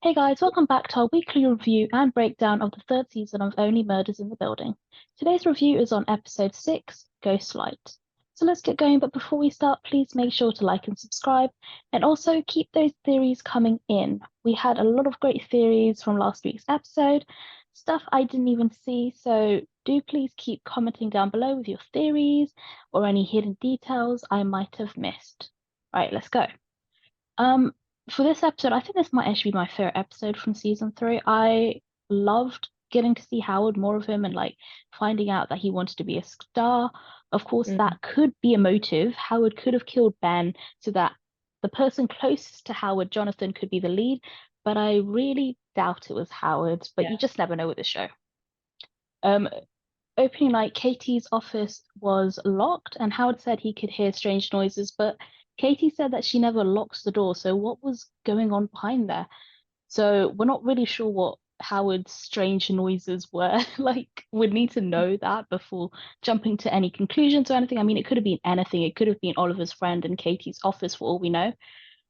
Hey guys, welcome back to our weekly review and breakdown of the third season of Only Murders in the Building. Today's review is on episode 6, Ghostlight. So let's get going, but before we start, please make sure to like and subscribe, and also keep those theories coming in. We had a lot of great theories from last week's episode, stuff I didn't even see, so do please keep commenting down below with your theories or any hidden details I might have missed. Right, let's go. Um, for this episode, I think this might actually be my favorite episode from season 3. I loved getting to see Howard, more of him, and like finding out that he wanted to be a star. Of course, Mm. that could be a motive. Howard could have killed Ben so that the person closest to Howard, Jonathan, could be the lead, but I really doubt it was Howard, but Yeah. you just never know with the show. Um, Opening night, Katie's office was locked, and Howard said he could hear strange noises, but Katie said that she never locks the door. So what was going on behind there? So we're not really sure what Howard's strange noises were. Like, we'd need to know that before jumping to any conclusions or anything. I mean, it could have been anything. It could have been Oliver's friend in Katie's office for all we know. Yeah.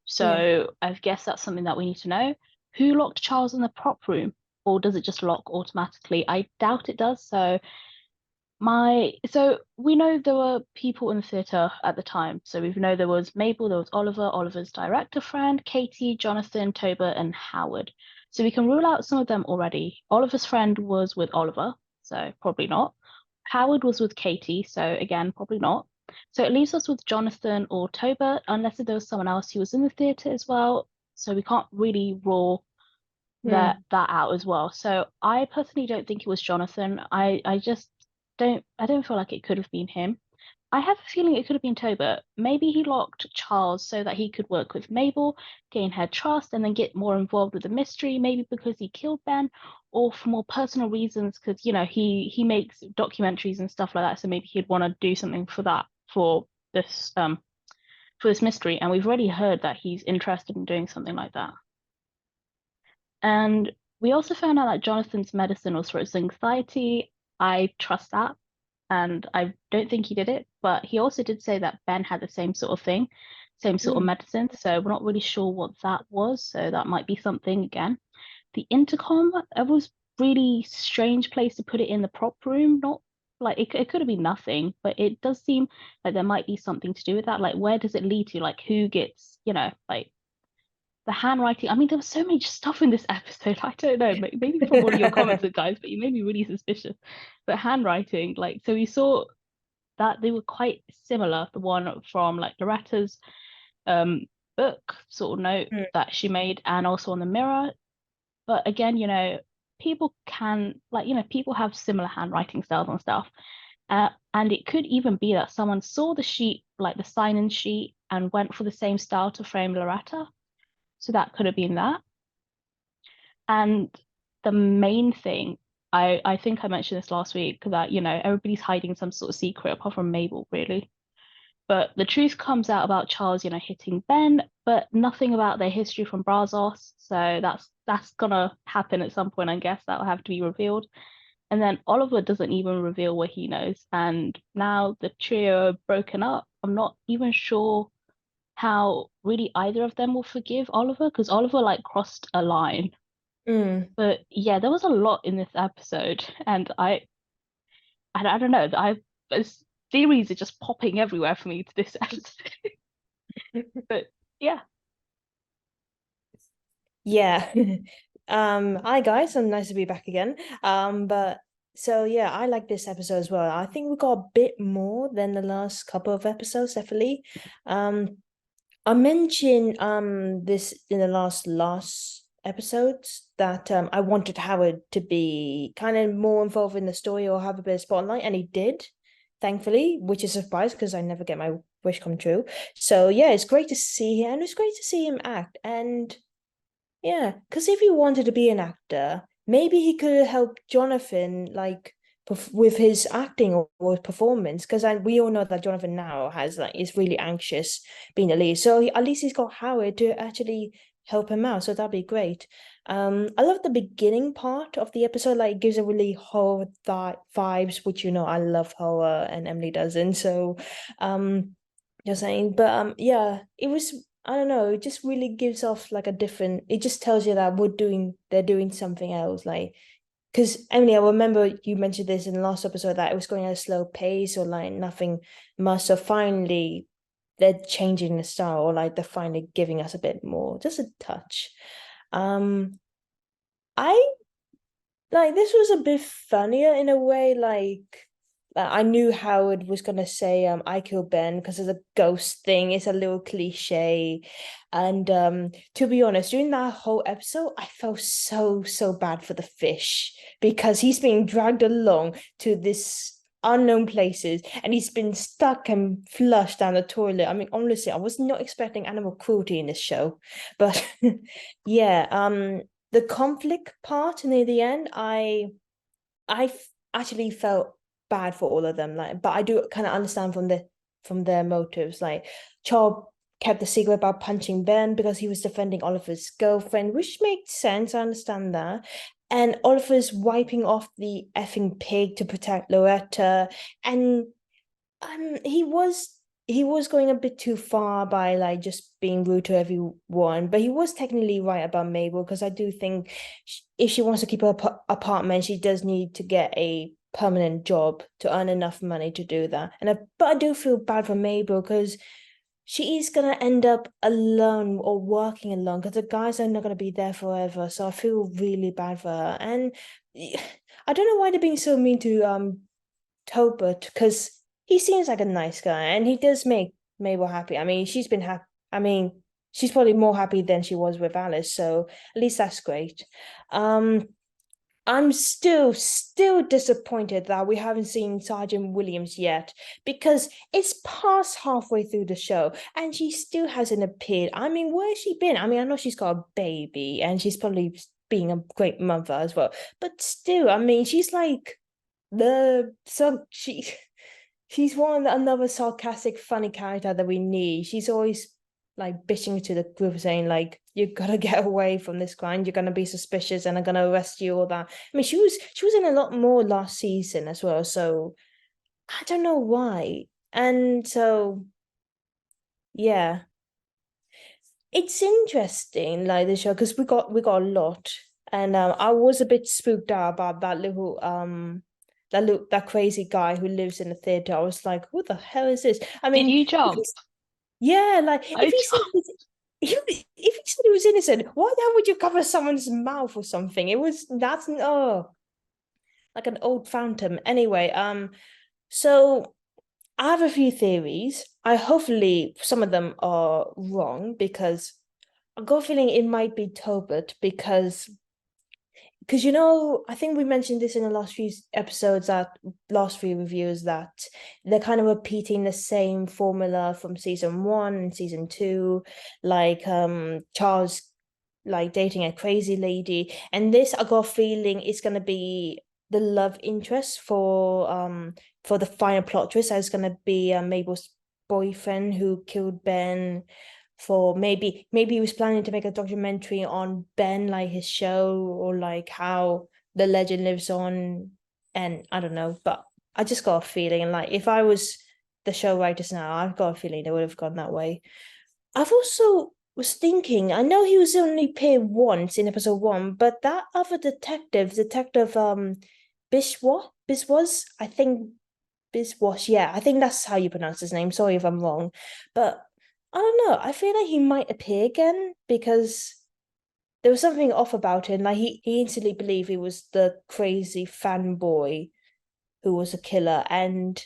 So I guess that's something that we need to know. Who locked Charles in the prop room? Or does it just lock automatically? I doubt it does. So we know there were people in the theatre at the time. So we know there was Mabel, there was Oliver, Oliver's director friend, Katie, Jonathan, Toba, and Howard. So we can rule out some of them already. Oliver's friend was with Oliver, so probably not. Howard was with Katie, so again, probably not. So it leaves us with Jonathan or Toba, unless there was someone else who was in the theatre as well. So we can't really rule Mm. that out as well. So I personally don't think it was Jonathan. I just don't feel like it could have been him. I have a feeling it could have been Toba. Maybe he locked Charles so that he could work with Mabel, gain her trust, and then get more involved with the mystery. Maybe because he killed Ben, or for more personal reasons, because he makes documentaries and stuff like that. So maybe he'd want to do something for that this for this mystery. And we've already heard that he's interested in doing something like that. And we also found out that Jonathan's medicine was for his anxiety. I trust that. And I don't think he did it, but he also did say that Ben had the same sort of thing, same sort of Mm. medicine. So we're not really sure what that was. So that might be something again. The intercom, it was really strange place to put it in the prop room. Not like it could have been nothing, but it does seem like there might be something to do with that. Like, where does it lead to? Like, who gets, like the handwriting. I mean, there was so much stuff in this episode. I don't know, maybe from one of your comments, guys, but you made me really suspicious. But handwriting, like, so we saw that they were quite similar. The one from like Loretta's um book sort of note Mm. that she made, and also on the mirror. But again, people can like, people have similar handwriting styles and stuff. And it could even be that someone saw the sheet, like the sign-in sheet, and went for the same style to frame Loretta. So that could have been that. And the main thing, I think I mentioned this last week, that, everybody's hiding some sort of secret apart from Mabel, really. But the truth comes out about Charles, hitting Ben, but nothing about their history from Brazos. So that's gonna happen at some point, I guess. That'll have to be revealed. And then Oliver doesn't even reveal what he knows. And now the trio are broken up. I'm not even sure how really either of them will forgive Oliver, because Oliver like crossed a line. Mm. But yeah, there was a lot in this episode, and I don't know. There's theories are just popping everywhere for me to this episode. But yeah, Yeah. Hi guys, I'm nice to be back again. But so yeah, I like this episode as well. I think we got a bit more than the last couple of episodes, definitely. Um, I mentioned this in the last episodes that I wanted Howard to be kind of more involved in the story or have a bit of spotlight, and he did, thankfully, which is a surprise because I never get my wish come true. So yeah, it's great to see him, and it's great to see him act. And yeah, because if he wanted to be an actor, maybe he could have helped Jonathan like with his acting or performance. Because we all know that Jonathan now has like is really anxious being the lead, so at least he's got Howard to actually help him out. So that'd be great. I love the beginning part of the episode. Like, it gives a really horror vibes, which I love horror, and Emily doesn't. So, just saying. But yeah, it was I don't know, it just really gives off like a different, it just tells you that they're doing something else. Like, because Emily, I remember you mentioned this in the last episode that it was going at a slow pace or like nothing much. So finally, they're changing the style, or like they're finally giving us a bit more, just a touch. I like this was a bit funnier in a way, like I knew Howard was gonna say I killed Ben because of the ghost thing. It's a little cliche. And to be honest, during that whole episode, I felt so bad for the fish because he's being dragged along to this unknown places and he's been stuck and flushed down the toilet. I mean, honestly, I was not expecting animal cruelty in this show. But yeah, the conflict part near the end, actually felt bad for all of them. Like, but I do kind of understand from their motives. Like, Charles kept the secret about punching Ben because he was defending Oliver's girlfriend, which makes sense. I understand that. And Oliver's wiping off the effing pig to protect Loretta, and he was going a bit too far by like just being rude to everyone, but he was technically right about Mabel because I do think if she wants to keep her apartment, she does need to get a permanent job to earn enough money to do that. But I do feel bad for Mabel because she is gonna end up alone or working alone because the guys are not gonna be there forever. So I feel really bad for her, and I don't know why they're being so mean to Tobert because he seems like a nice guy and he does make Mabel happy. I mean, she's been happy. I mean, she's probably more happy than she was with Alice, so at least that's great. Um, I'm still disappointed that we haven't seen Sergeant Williams yet because it's past halfway through the show and she still hasn't appeared. I mean, where's she been? I mean, I know she's got a baby and she's probably being a great mother as well, but still, I mean, she's like she's another sarcastic funny character that we need. She's always like bitching to the group saying like you gotta get away from this crime, you're gonna be suspicious and I'm gonna arrest you, all that. I mean, she was in a lot more last season as well, so I don't know why. And so yeah, it's interesting like the show because we got a lot. And I was a bit spooked out about that crazy guy who lives in the theater. I was like, who the hell is this? I Did mean, you jump? yeah, like I if he said he was innocent, why the hell would you cover someone's mouth or something? That's like an old phantom. Anyway, so I have a few theories. I hopefully some of them are wrong because I got a feeling it might be Tobit because I think we mentioned this in the last few episodes, that last few reviews, that they're kind of repeating the same formula from season 1 and season 2, like Charles like dating a crazy lady, and this I got a feeling is going to be the love interest for the final plot twist. It's going to be Mabel's boyfriend who killed Ben. For maybe he was planning to make a documentary on Ben, like his show, or like how the legend lives on. And I don't know, but I just got a feeling like if I was the show writers now, I've got a feeling they would have gone that way. I've also was thinking, I know he was only appeared once in episode 1, but that other detective Biswas, I think Biswas, yeah, I think that's how you pronounce his name. Sorry if I'm wrong. But I don't know. I feel like he might appear again because there was something off about him. Like he instantly believed he was the crazy fanboy who was a killer. And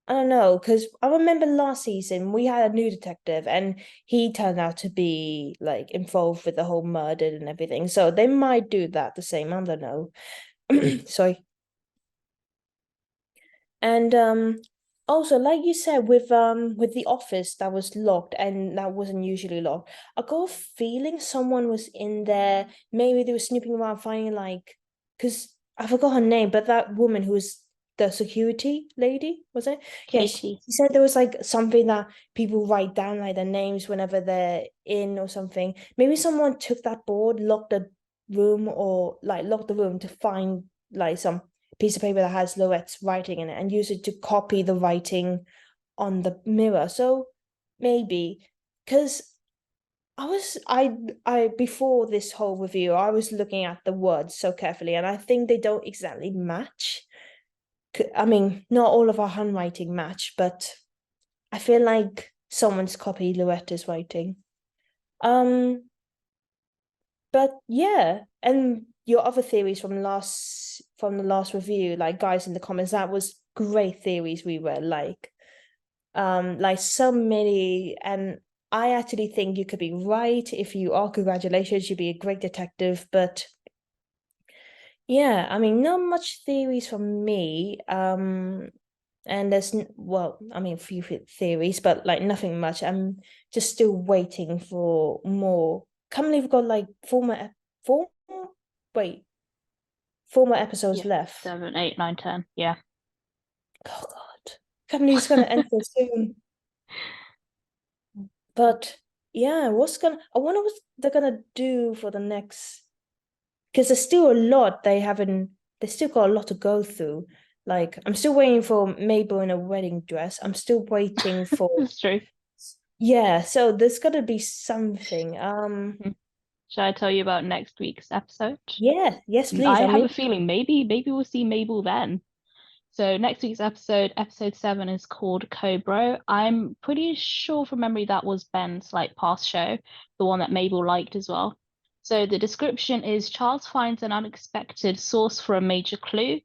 I don't know, because I remember last season we had a new detective and he turned out to be like involved with the whole murder and everything. So they might do that the same. I don't know. Sorry. And also like you said with the office that was locked and that wasn't usually locked, I got a feeling someone was in there. Maybe they were snooping around finding like because I forgot her name, but that woman who was the security lady, was it? Yeah, Katie. she said there was like something that people write down like their names whenever they're in or something. Maybe someone took that board, locked the room or like locked the room to find like some piece of paper that has Lorette's writing in it and use it to copy the writing on the mirror. So maybe because I before this whole review, I was looking at the words so carefully, and I think they don't exactly match. I mean, not all of our handwriting match, but I feel like someone's copied Loretta's writing. But yeah, and your other theories from the last review, like guys in the comments, that was great theories we were like so many, and I actually think you could be right. If you are, congratulations, you'd be a great detective. But yeah, I mean, not much theories from me. And there's well, I mean, a few theories, but like nothing much. I'm just still waiting for more. Can't believe we've got like four wait, 4 more episodes Yeah, left. 7, 8, 9, 10. Yeah. Oh God, can't believe it's gonna end so soon. But yeah, I wonder what they're gonna do for the next, because there's still a lot they still got a lot to go through. Like I'm still waiting for Mabel in a wedding dress. I'm still waiting for It's true. yeah, so there's gotta be something. Shall I tell you about next week's episode? Yeah, yes, please. I I have mean, a feeling maybe we'll see Mabel then. So next week's episode 7, is called Cobra. I'm pretty sure from memory that was Ben's like past show, the one that Mabel liked as well. So the description is: Charles finds an unexpected source for a major clue.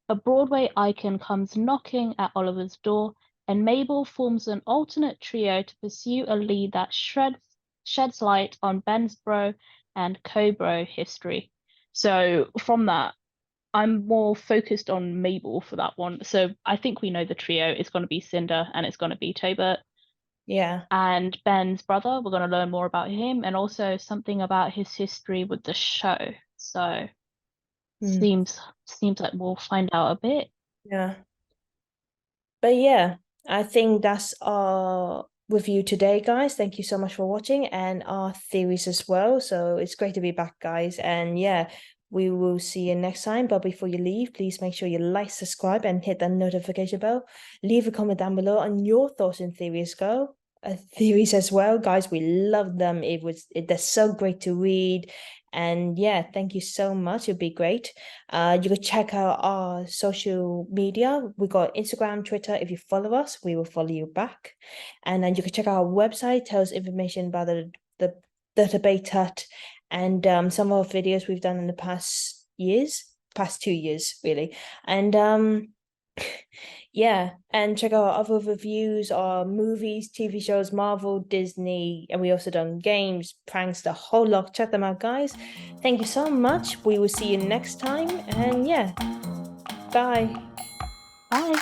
A Broadway icon comes knocking at Oliver's door, and Mabel forms an alternate trio to pursue a lead that sheds light on Ben's bro and co-bro history. So from that, I'm more focused on Mabel for that one. So I think we know the trio is going to be Cinder and it's going to be Tobert. yeah. And Ben's brother, we're going to learn more about him and also something about his history with the show. So Hmm. seems like we'll find out a bit. Yeah. But yeah, I think that's our review today, guys. Thank you so much for watching, and our theories as well. So it's great to be back, guys. And yeah, we will see you next time. But before you leave, please make sure you like, subscribe, and hit that notification bell. Leave a comment down below on your thoughts and theories as well, guys. We love them. They're so great to read. And yeah, thank you so much. It'd be great. You can check out our social media. We got Instagram, Twitter. If you follow us, we will follow you back. And then you can check out our website, tells information about the debate hut, and some of our videos we've done in the past 2 years, really. And yeah, and check out our other reviews, our movies, TV shows, Marvel, Disney, and we also done games, pranks, the whole lot. Check them out, guys. Thank you so much. We will see you next time. And yeah, bye. Bye.